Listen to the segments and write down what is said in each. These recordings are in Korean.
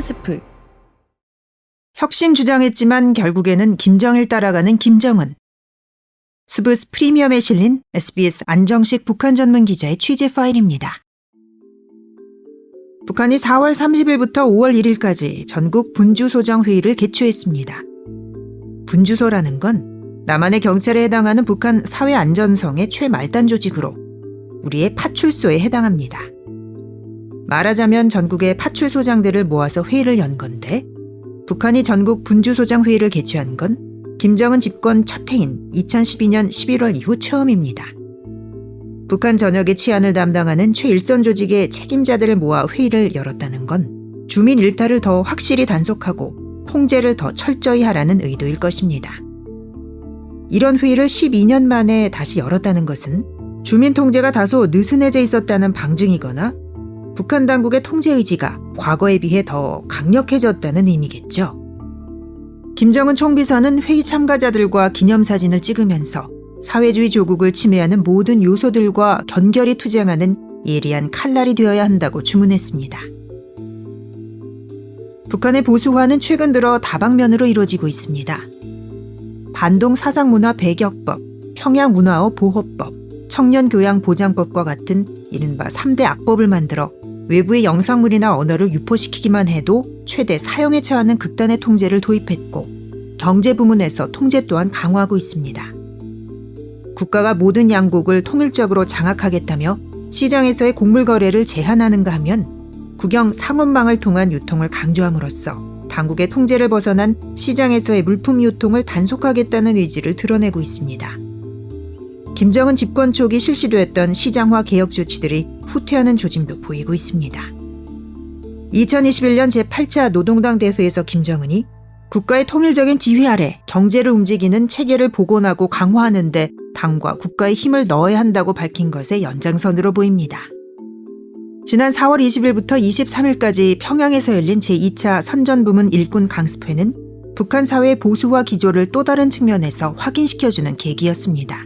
스프. 혁신 주장했지만 결국에는 김정일 따라가는 김정은. 스브스 프리미엄에 실린 SBS 안정식 북한 전문 기자의 취재 파일입니다. 북한이 4월 30일부터 5월 1일까지 전국 분주소정 회의를 개최했습니다. 분주소라는 건 남한의 경찰에 해당하는 북한 사회안전성의 최말단 조직으로 우리의 파출소에 해당합니다. 말하자면 전국의 파출소장들을 모아서 회의를 연 건데 북한이 전국 분주소장 회의를 개최한 건 김정은 집권 첫 해인 2012년 11월 이후 처음입니다. 북한 전역의 치안을 담당하는 최일선 조직의 책임자들을 모아 회의를 열었다는 건 주민 일탈을 더 확실히 단속하고 통제를 더 철저히 하라는 의도일 것입니다. 이런 회의를 12년 만에 다시 열었다는 것은 주민 통제가 다소 느슨해져 있었다는 방증이거나 북한 당국의 통제 의지가 과거에 비해 더 강력해졌다는 의미겠죠. 김정은 총비서는 회의 참가자들과 기념사진을 찍으면서 사회주의 조국을 침해하는 모든 요소들과 견결히 투쟁하는 예리한 칼날이 되어야 한다고 주문했습니다. 북한의 보수화는 최근 들어 다방면으로 이루어지고 있습니다. 반동 사상문화 배격법, 평양문화어 보호법, 청년교양보장법과 같은 이른바 3대 악법을 만들어 외부의 영상물이나 언어를 유포시키기만 해도 최대 사형에 처하는 극단의 통제를 도입했고 경제 부문에서 통제 또한 강화하고 있습니다. 국가가 모든 양곡을 통일적으로 장악하겠다며 시장에서의 곡물 거래를 제한하는가 하면 국영 상업망을 통한 유통을 강조함으로써 당국의 통제를 벗어난 시장에서의 물품 유통을 단속하겠다는 의지를 드러내고 있습니다. 김정은 집권 초기 실시됐던 시장화 개혁 조치들이 후퇴하는 조짐도 보이고 있습니다. 2021년 제8차 노동당 대회에서 김정은이 국가의 통일적인 지휘 아래 경제를 움직이는 체계를 복원하고 강화하는 데 당과 국가의 힘을 넣어야 한다고 밝힌 것의 연장선으로 보입니다. 지난 4월 20일부터 23일까지 평양에서 열린 제2차 선전부문 일꾼 강습회는 북한 사회의 보수화 기조를 또 다른 측면에서 확인시켜주는 계기였습니다.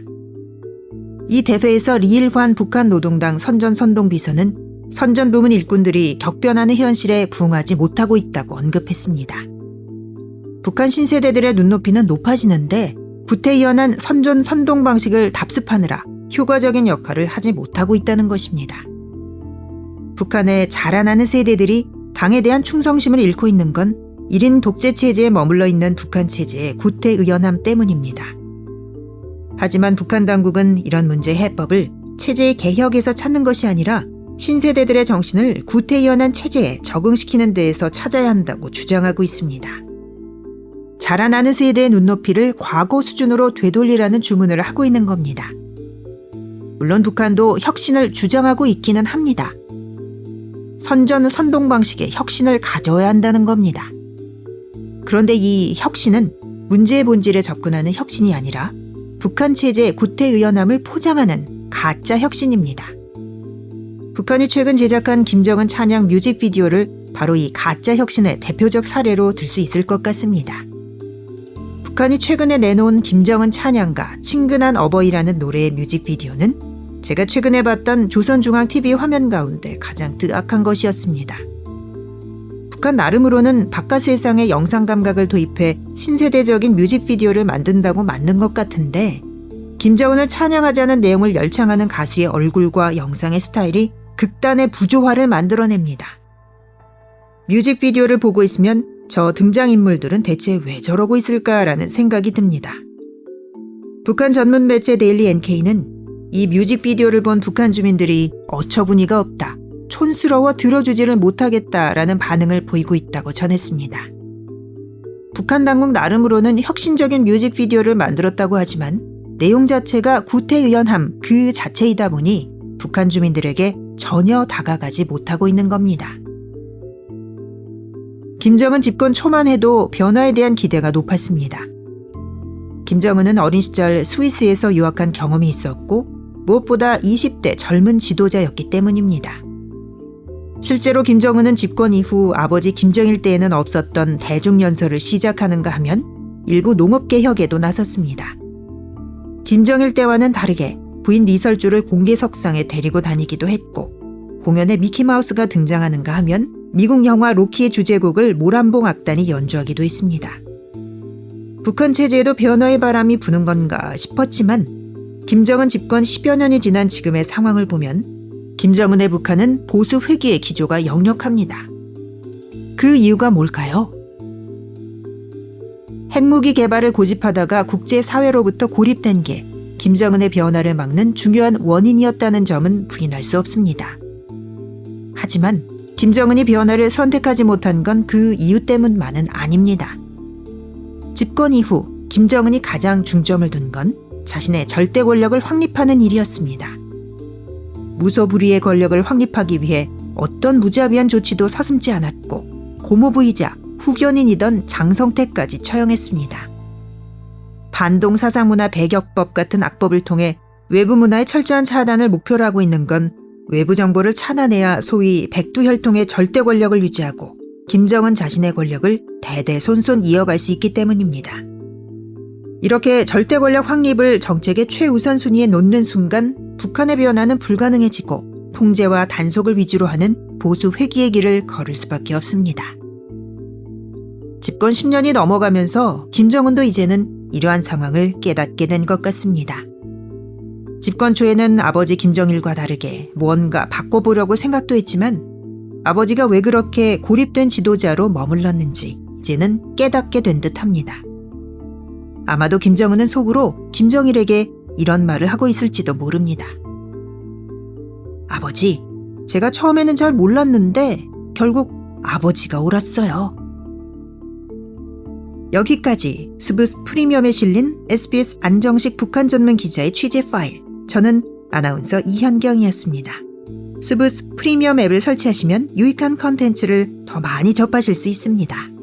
이 대회에서 리일환 북한 노동당 선전선동비서는 선전부문 일꾼들이 격변하는 현실에 부응하지 못하고 있다고 언급했습니다. 북한 신세대들의 눈높이는 높아지는데 구태의연한 선전선동 방식을 답습하느라 효과적인 역할을 하지 못하고 있다는 것입니다. 북한의 자라나는 세대들이 당에 대한 충성심을 잃고 있는 건 1인 독재 체제에 머물러 있는 북한 체제의 구태의연함 때문입니다. 하지만 북한 당국은 이런 문제의 해법을 체제의 개혁에서 찾는 것이 아니라 신세대들의 정신을 구태의연한 체제에 적응시키는 데에서 찾아야 한다고 주장하고 있습니다. 자라나는 세대의 눈높이를 과거 수준으로 되돌리라는 주문을 하고 있는 겁니다. 물론 북한도 혁신을 주장하고 있기는 합니다. 선전 선동 방식의 혁신을 가져야 한다는 겁니다. 그런데 이 혁신은 문제의 본질에 접근하는 혁신이 아니라 북한 체제의 구태의연함을 포장하는 가짜 혁신입니다. 북한이 최근 제작한 김정은 찬양 뮤직비디오를 바로 이 가짜 혁신의 대표적 사례로 들 수 있을 것 같습니다. 북한이 최근에 내놓은 김정은 찬양과 친근한 어버이라는 노래의 뮤직비디오는 제가 최근에 봤던 조선중앙TV 화면 가운데 가장 뜨악한 것이었습니다. 북한 나름으로는 바깥 세상의 영상 감각을 도입해 신세대적인 뮤직비디오를 만든다고 만든 것 같은데 김정은을 찬양하자는 내용을 열창하는 가수의 얼굴과 영상의 스타일이 극단의 부조화를 만들어냅니다. 뮤직비디오를 보고 있으면 저 등장인물들은 대체 왜 저러고 있을까라는 생각이 듭니다. 북한 전문 매체 데일리 NK는 이 뮤직비디오를 본 북한 주민들이 어처구니가 없다, 촌스러워 들어주지를 못하겠다라는 반응을 보이고 있다고 전했습니다. 북한 당국 나름으로는 혁신적인 뮤직비디오를 만들었다고 하지만 내용 자체가 구태의연함 그 자체이다 보니 북한 주민들에게 전혀 다가가지 못하고 있는 겁니다. 김정은 집권 초만 해도 변화에 대한 기대가 높았습니다. 김정은은 어린 시절 스위스에서 유학한 경험이 있었고 무엇보다 20대 젊은 지도자였기 때문입니다. 실제로 김정은은 집권 이후 아버지 김정일 때에는 없었던 대중연설을 시작하는가 하면 일부 농업개혁에도 나섰습니다. 김정일 때와는 다르게 부인 리설주를 공개석상에 데리고 다니기도 했고 공연에 미키마우스가 등장하는가 하면 미국 영화 로키의 주제곡을 모란봉 악단이 연주하기도 했습니다. 북한 체제에도 변화의 바람이 부는 건가 싶었지만 김정은 집권 10여 년이 지난 지금의 상황을 보면 김정은의 북한은 보수 회귀의 기조가 역력합니다. 그 이유가 뭘까요? 핵무기 개발을 고집하다가 국제사회로부터 고립된 게 김정은의 변화를 막는 중요한 원인이었다는 점은 부인할 수 없습니다. 하지만 김정은이 변화를 선택하지 못한 건 그 이유 때문만은 아닙니다. 집권 이후 김정은이 가장 중점을 둔 건 자신의 절대 권력을 확립하는 일이었습니다. 무소불위의 권력을 확립하기 위해 어떤 무자비한 조치도 서슴지 않았고 고모부이자 후견인이던 장성택까지 처형했습니다. 반동 사상문화 배격법 같은 악법을 통해 외부 문화의 철저한 차단을 목표로 하고 있는 건 외부 정보를 차단해야 소위 백두혈통의 절대 권력을 유지하고 김정은 자신의 권력을 대대손손 이어갈 수 있기 때문입니다. 이렇게 절대 권력 확립을 정책의 최우선순위에 놓는 순간 북한의 변화는 불가능해지고 통제와 단속을 위주로 하는 보수 회귀의 길을 걸을 수밖에 없습니다. 집권 10년이 넘어가면서 김정은도 이제는 이러한 상황을 깨닫게 된 것 같습니다. 집권 초에는 아버지 김정일과 다르게 무언가 바꿔보려고 생각도 했지만 아버지가 왜 그렇게 고립된 지도자로 머물렀는지 이제는 깨닫게 된 듯합니다. 아마도 김정은은 속으로 김정일에게 이런 말을 하고 있을지도 모릅니다. 아버지, 제가 처음에는 잘 몰랐는데 결국 아버지가 옳았어요. 여기까지 스브스 프리미엄에 실린 SBS 안정식 북한 전문 기자의 취재 파일. 저는 아나운서 이현경이었습니다. 스브스 프리미엄 앱을 설치하시면 유익한 컨텐츠를 더 많이 접하실 수 있습니다.